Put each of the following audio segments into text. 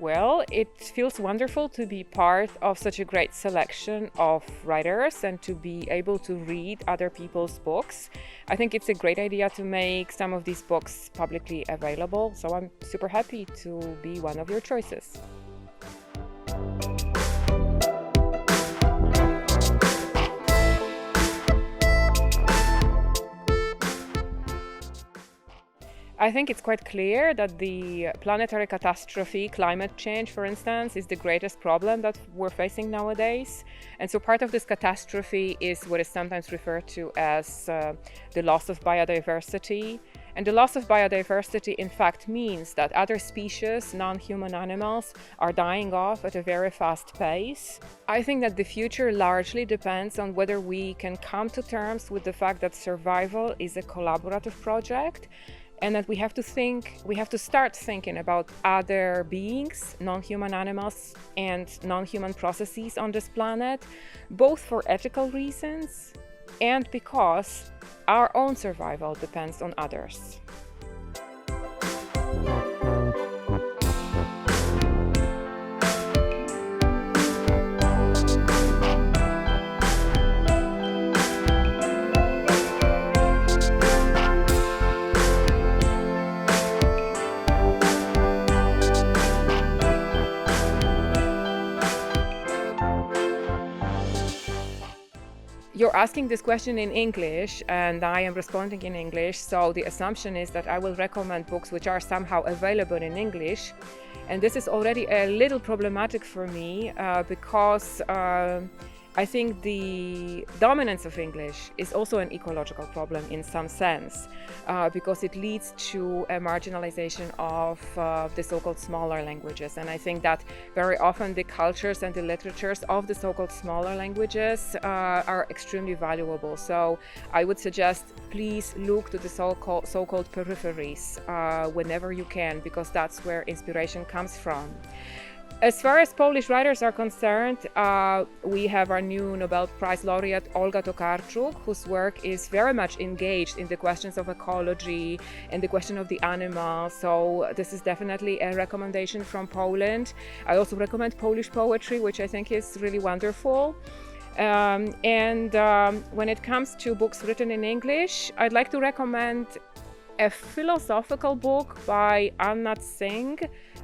Well, it feels wonderful to be part of such a great selection of writers and to be able to read other people's books. I think it's a great idea to make some of these books publicly available, so I'm super happy to be one of your choices. I think it's quite clear that the planetary catastrophe, climate change, for instance, is the greatest problem that we're facing nowadays. And so part of this catastrophe is what is sometimes referred to as the loss of biodiversity. And the loss of biodiversity, in fact, means that other species, non-human animals, are dying off at a very fast pace. I think that the future largely depends on whether we can come to terms with the fact that survival is a collaborative project, and that we have to start thinking about other beings, non-human animals and non-human processes on this planet, both for ethical reasons and because our own survival depends on others. You're asking this question in English and I am responding in English, so the assumption is that I will recommend books which are somehow available in English. And this is already a little problematic for me because I think the dominance of English is also an ecological problem in some sense, because it leads to a marginalization of the so-called smaller languages. And I think that very often the cultures and the literatures of the so-called smaller languages are extremely valuable. So I would suggest please look to the so-called peripheries whenever you can, because that's where inspiration comes from. As far as Polish writers are concerned, we have our new Nobel Prize laureate Olga Tokarczuk, whose work is very much engaged in the questions of ecology and the question of the animal. So this is definitely a recommendation from Poland. I also recommend Polish poetry, which I think is really wonderful. When it comes to books written in English, I'd like to recommend a philosophical book by Anat Singh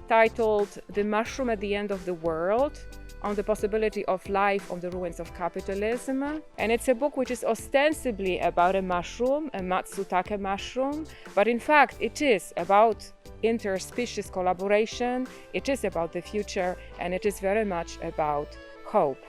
titled The Mushroom at the End of the World, on the possibility of life on the ruins of capitalism. And it's a book which is ostensibly about a mushroom, a matsutake mushroom, but in fact it is about interspecies collaboration, it is about the future, and it is very much about hope.